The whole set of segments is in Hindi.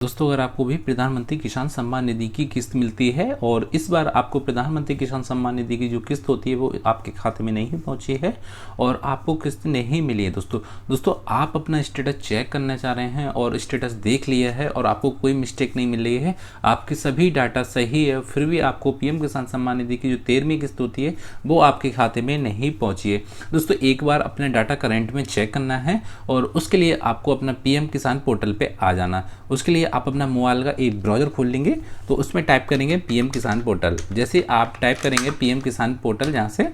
दोस्तों, अगर आपको भी प्रधानमंत्री किसान सम्मान निधि की किस्त मिलती है और इस बार आपको प्रधानमंत्री किसान सम्मान निधि की जो किस्त होती है वो आपके खाते में नहीं पहुंची है और आपको किस्त नहीं मिली है दोस्तों आप अपना स्टेटस चेक करना चाह रहे हैं और स्टेटस देख लिया है और आपको कोई मिस्टेक नहीं मिल रही है, आपके सभी डाटा सही है, फिर भी आपको पीएम किसान सम्मान निधि की जो 13वीं किस्त होती है वो आपके खाते में नहीं पहुँची है। दोस्तों, एक बार अपना डाटा करेंट में चेक करना है और उसके लिए आपको अपना पीएम किसान पोर्टल पर आ जाना। उसके लिए आप अपना मोबाइल का एक ब्राउज़र खोल लेंगे तो उसमें टाइप करेंगे पीएम किसान पोर्टल। जैसे आप टाइप करेंगे पीएम किसान पोर्टल जहाँ से,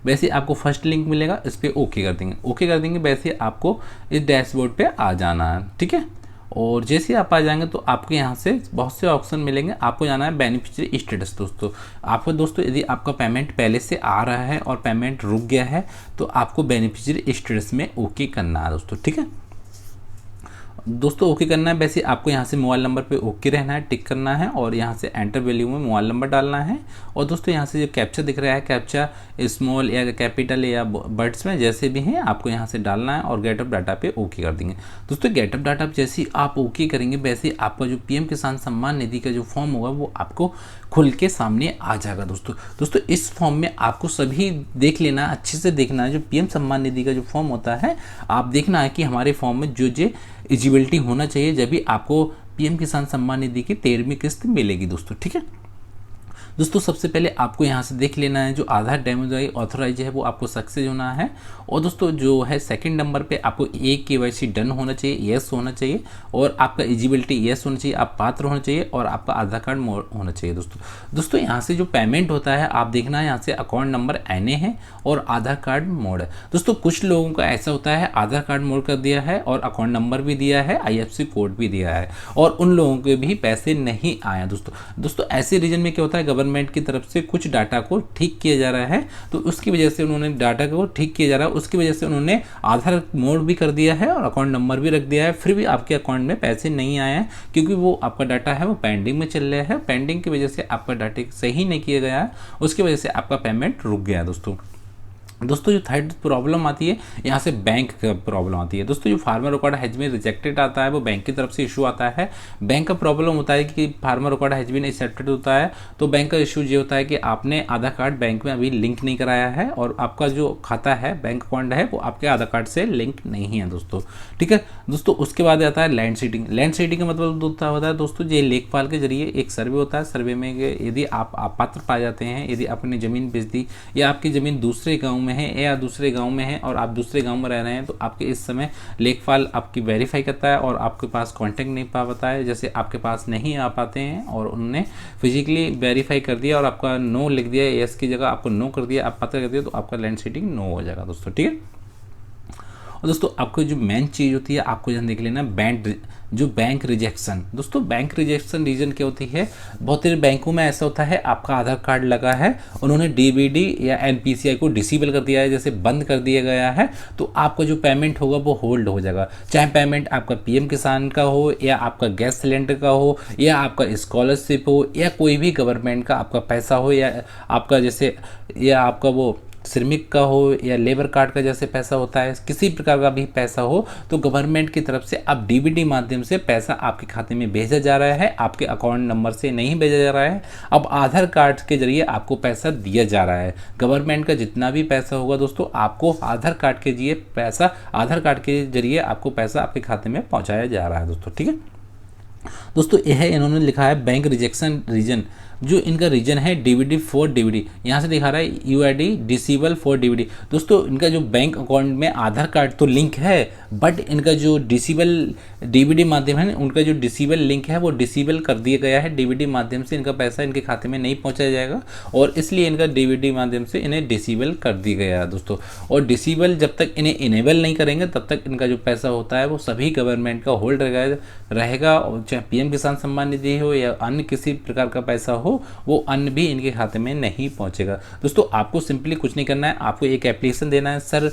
वैसे आपको फर्स्ट लिंक मिलेगा, इस पर ओके कर देंगे वैसे आपको इस डैशबोर्ड पे आ जाना है। ठीक है, और जैसे आप आ जाएंगे तो आपको यहाँ से बहुत से ऑप्शन मिलेंगे। आपको जाना है बेनिफिशियरी स्टेटस। दोस्तों यदि आपका पेमेंट पहले से आ रहा है और पेमेंट रुक गया है तो आपको बेनिफिशियरी स्टेटस में ओके करना है दोस्तों। ठीक है दोस्तों, ओके करना है। वैसे आपको यहाँ से मोबाइल नंबर पे ओके रहना है, टिक करना है और यहाँ से एंटर वैल्यू में मोबाइल नंबर डालना है। और दोस्तों यहाँ से जो कैप्चा दिख रहा है, कैप्चा स्मॉल या कैपिटल या बर्ड्स में जैसे भी हैं आपको यहाँ से डालना है और गेटअप डाटा पे ओके कर देंगे। दोस्तों गेटअप डाटा जैसे आप ओके करेंगे वैसे आपका जो पीएम किसान सम्मान निधि का जो फॉर्म होगा वो आपको खुल के सामने आ जाएगा। दोस्तों इस फॉर्म में आपको सभी देख लेना, अच्छे से देखना है। जो पीएम सम्मान निधि का जो फॉर्म होता है आप देखना है कि हमारे फॉर्म में जो एलिजिबिलिटी होना चाहिए, जब भी आपको पीएम किसान सम्मान निधि की 13वीं किस्त मिलेगी दोस्तों। ठीक है दोस्तों, सबसे पहले आपको यहाँ से देख लेना है जो आधार डेमोजाई ऑथोराइज है वो आपको सक्सेस होना है। और दोस्तों जो है सेकंड नंबर पे आपको KYC डन होना चाहिए, यस होना चाहिए, और आपका एलिजिबिलिटी यस होना चाहिए, आप पात्र होना चाहिए और आपका आधार कार्ड होना चाहिए। दोस्तों यहाँ से जो पेमेंट होता है आप देखना है, यहाँ से अकाउंट नंबर NA है और आधार कार्ड मोड है। दोस्तों कुछ लोगों का ऐसा होता है आधार कार्ड मोड कर दिया है और अकाउंट नंबर भी दिया है, IFSC कोड भी दिया है और उन लोगों के भी पैसे नहीं आए। दोस्तों ऐसे रीजन में क्या होता है, गवर्नमेंट की तरफ से कुछ डाटा को ठीक किया जा रहा है तो उसकी वजह से उन्होंने डाटा को ठीक किया जा रहा है, उसकी वजह से उन्होंने आधार मोड भी कर दिया है और अकाउंट नंबर भी रख दिया है, फिर भी आपके अकाउंट में पैसे नहीं आए हैं क्योंकि वो आपका डाटा है वो पेंडिंग में चल रहा है। पेंडिंग की वजह से आपका डाटा सही नहीं किया गया है, उसकी वजह से आपका पेमेंट रुक गया है। दोस्तों जो थर्ड प्रॉब्लम आती है यहाँ से बैंक का प्रॉब्लम आती है। दोस्तों जो former record has been rejected आता है वो बैंक की तरफ से इशू आता है। बैंक का प्रॉब्लम होता है कि former record has been accepted होता है तो बैंक का इशू ये होता है कि आपने आधार कार्ड बैंक में अभी लिंक नहीं कराया है और आपका जो खाता है बैंक अकाउंट है वो आपके आधार कार्ड से लिंक नहीं है दोस्तों। ठीक है दोस्तों, उसके बाद आता है लैंड सीडिंग। लैंड सीडिंग का मतलब होता है दोस्तों ये लेखपाल के जरिए एक सर्वे होता है। सर्वे में यदि आप पात्र पाए जाते हैं, यदि आपने ज़मीन बेच दी या आपकी ज़मीन दूसरे गाँव में है या दूसरे गांव में है और आप दूसरे गांव में रह रहे हैं तो आपके इस समय लेखपाल आपकी वेरीफाई करता है और आपके पास कांटेक्ट नहीं पा पाता है, जैसे आपके पास नहीं आ पाते हैं और उन्होंने फिजिकली वेरीफाई कर दिया और आपका नो लिख दिया, यस की जगह आपको नो कर दिया, आप पता कर दिया तो आपका लैंड सीडिंग नो हो जाएगा दोस्तों। ठीक है, और दोस्तों आपको जो मेन चीज़ होती है आपको यहाँ देख लेना बैंक रिजेक्शन। दोस्तों बैंक रिजेक्शन रीजन क्या होती है, बहुत सारे बैंकों में ऐसा होता है आपका आधार कार्ड लगा है, उन्होंने DBD या NPCI को डिसेबल कर दिया है, जैसे बंद कर दिया गया है, तो आपका जो पेमेंट होगा वो होल्ड हो जाएगा। चाहे पेमेंट आपका PM किसान का हो या आपका गैस सिलेंडर का हो या आपका स्कॉलरशिप हो या कोई भी गवर्नमेंट का आपका पैसा हो या आपका जैसे या आपका वो श्रमिक का हो या लेबर कार्ड का जैसे पैसा होता है, किसी प्रकार का भी पैसा हो तो गवर्नमेंट की तरफ से अब DBD माध्यम से पैसा आपके खाते में भेजा जा रहा है, आपके अकाउंट नंबर से नहीं भेजा जा रहा है। अब आधार कार्ड के जरिए आपको पैसा दिया जा रहा है। गवर्नमेंट का जितना भी पैसा होगा दोस्तों आपको आधार कार्ड के जरिए आपको पैसा आपके खाते में पहुँचाया जा रहा है दोस्तों। ठीक है दोस्तों, यह इन्होंने लिखा है बैंक रिजेक्शन रीजन। जो इनका रीजन है DBD फॉर DBD, यहाँ से दिखा रहा है UID डिसेबल फॉर DBD। दोस्तों इनका जो बैंक अकाउंट में आधार कार्ड तो लिंक है बट इनका जो डिसेबल DBD माध्यम है उनका जो डिसेबल लिंक है वो डिसेबल कर दिया गया है। DBD माध्यम से इनका पैसा इनके खाते में नहीं पहुँचाया जाएगा और इसलिए इनका DBD माध्यम से इन्हें डिसेबल कर दिया गया है दोस्तों। और डिसेबल जब तक इन्हें इनेबल नहीं करेंगे तब तक इनका जो पैसा होता है वो सभी गवर्नमेंट का होल्ड रहेगा, चाहे PM किसान सम्मान निधि हो या अन्य किसी प्रकार का पैसा हो वो अन्य भी इनके खाते में नहीं पहुंचेगा। दोस्तों आपको सिंपली कुछ नहीं करना है, आपको एक एप्लीकेशन देना है, सर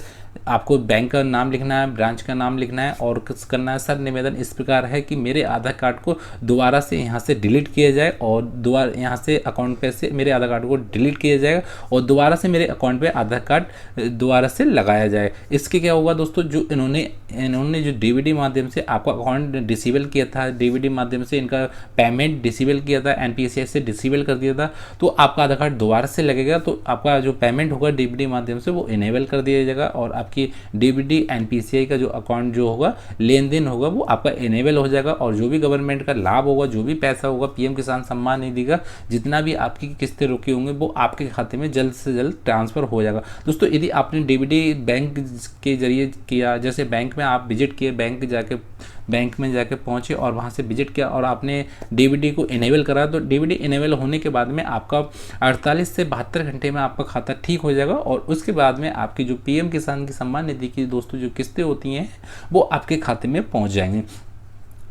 आपको बैंक का नाम लिखना है, ब्रांच का नाम लिखना है और कुछ करना है। सर निवेदन इस प्रकार है कि मेरे आधार कार्ड को दोबारा से यहाँ से डिलीट किया जाए और दोबारा यहाँ से अकाउंट पे से मेरे आधार कार्ड को डिलीट किया जाएगा और दोबारा से मेरे अकाउंट पे आधार कार्ड दोबारा से लगाया जाए। इसके क्या होगा दोस्तों, जो इन्होंने जो डीबीडी माध्यम से आपका अकाउंट डिसेबल किया था, डीबीडी माध्यम से इनका पेमेंट डिसेबल किया था, एनपीसीआई से डिसेबल कर दिया था, तो आपका आधार कार्ड दोबारा से लगेगा तो आपका जो पेमेंट होगा डीबीडी माध्यम से वो इनेबल कर दिया जाएगा और आपकी डीबीडी एनपीसीआई का जो अकाउंट जो होगा, लेन देन होगा, वो आपका इनेबल हो जाएगा और जो भी गवर्नमेंट का लाभ होगा, जो भी पैसा होगा, पीएम किसान सम्मान निधि का जितना भी आपकी किस्तें रुकी होंगी वो आपके खाते में जल्द से जल्द ट्रांसफर हो जाएगा। दोस्तों यदि आपने डीबीडी बैंक के जरिए किया, जैसे बैंक में आप विजिट किए, बैंक में जाके पहुंचे और वहां से विजिट किया और आपने डीबीडी को इनेबल करा, तो डीबीडी इनेबल होने के बाद में आपका 48 से 72 घंटे में आपका खाता ठीक हो जाएगा और उसके बाद में आपकी जो पीएम किसान की सम्मान निधि की दोस्तों जो किस्तें होती हैं वो आपके खाते में पहुंच जाएंगी।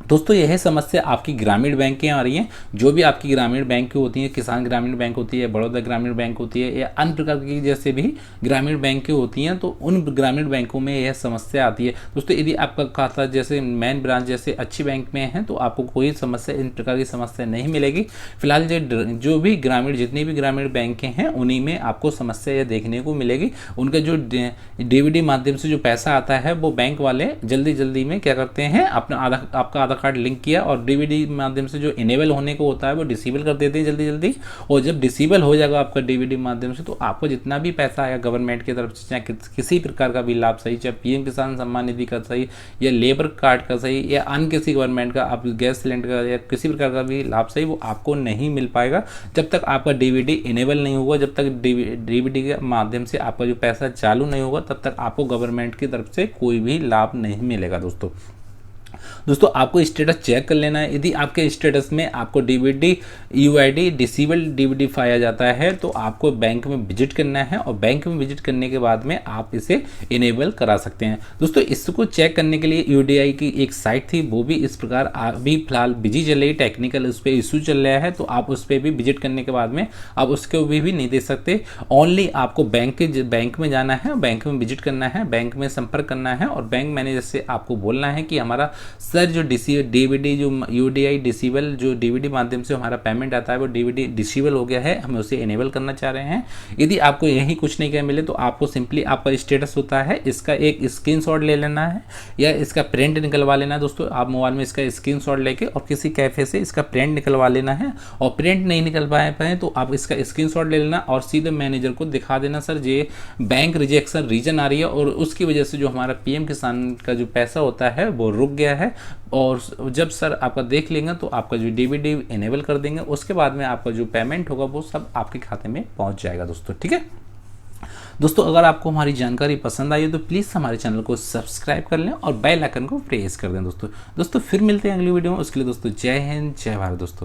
दोस्तों यह समस्या आपकी ग्रामीण बैंक की आ रही है, जो भी आपकी ग्रामीण बैंक की होती है, किसान ग्रामीण बैंक होती है, बड़ौदा ग्रामीण बैंक होती है या अन्य प्रकार की जैसे भी ग्रामीण बैंक की होती हैं, तो उन ग्रामीण बैंकों में यह समस्या आती है। दोस्तों यदि आपका खाता जैसे मेन ब्रांच जैसे अच्छी बैंक में है तो आपको कोई समस्या, इन प्रकार की समस्या नहीं मिलेगी। फिलहाल जो भी ग्रामीण जितनी भी ग्रामीण बैंकें हैं उन्हीं में आपको समस्या यह देखने को मिलेगी। उनका जो डीबीडी माध्यम से जो पैसा आता है वो बैंक वाले जल्दी में क्या करते हैं, अपना आपका आधार कार्ड लिंक किया और डीबीडी माध्यम से जो इनेबल होने को होता है वो डिसेबल कर देते हैं जल्दी। और जब डिसेबल हो जाएगा आपका डीबीडी माध्यम से तो आपको जितना भी पैसा आएगा गवर्नमेंट की तरफ से, चाहे किसी प्रकार का भी लाभ सही, चाहे पीएम किसान सम्मान निधि का सही या लेबर कार्ड का सही या अन्य किसी गवर्नमेंट का, आप गैस सिलेंडर का या किसी प्रकार का भी लाभ सही, वो आपको नहीं मिल पाएगा जब तक आपका डीबीडी इनेबल नहीं होगा। जब तक डीबीडी के माध्यम से आपका जो पैसा चालू नहीं होगा तब तक आपको गवर्नमेंट की तरफ से कोई भी लाभ नहीं मिलेगा। दोस्तों आपको स्टेटस चेक कर लेना है। यदि आपके स्टेटस में आपको डीबीडी यूआईडी डिसेबल डीबीडी पाया जाता है तो आपको बैंक में विजिट करना है और बैंक में विजिट करने के बाद में आप इसे इनेबल करा सकते हैं। दोस्तों इसको चेक करने के लिए यूडीआई की एक साइट थी, वो भी इस प्रकार अभी फिलहाल बिजी चल रही, टेक्निकल उस पर इशू चल रहा है, तो आप उस पर भी विजिट करने के बाद में आप उसके भी नहीं दे सकते। ओनली आपको बैंक में जाना है, बैंक में विजिट करना है, बैंक में संपर्क करना है और बैंक मैनेजर से आपको बोलना है कि हमारा सर जो डीबीडी जो यूडीआई डिसेबल जो डीबीडी माध्यम से हमारा पेमेंट आता है वो डीबीडी डिसेबल हो गया है, हम उसे इनेबल करना चाह रहे हैं। यदि आपको यही कुछ नहीं क्या मिले तो आपको सिंपली आपका स्टेटस होता है इसका एक स्क्रीनशॉट ले लेना है या इसका प्रिंट निकलवा लेना है। दोस्तों आप मोबाइल में इसका स्क्रीनशॉट लेके और किसी कैफे से इसका प्रिंट निकलवा लेना है और प्रिंट नहीं निकलवा पाए तो आप इसका स्क्रीनशॉट ले लेना और सीधे मैनेजर को दिखा देना, सर ये बैंक रिजेक्शन रीजन आ रही है और उसकी वजह से जो हमारा पीएम किसान का जो पैसा होता है वो रुक गया है। और जब सर आपका देख लेंगे तो आपका जो डीबीडी इनेबल कर देंगे, उसके बाद में आपका जो पेमेंट होगा वो सब आपके खाते में पहुंच जाएगा। दोस्तों ठीक है। दोस्तों अगर आपको हमारी जानकारी पसंद आई तो प्लीज़ हमारे चैनल को सब्सक्राइब कर लें और बेल आइकन को प्रेस कर दें। दोस्तों फिर मिलते हैं अगली वीडियो में, उसके लिए दोस्तों जय हिंद जय भारत। दोस्तों।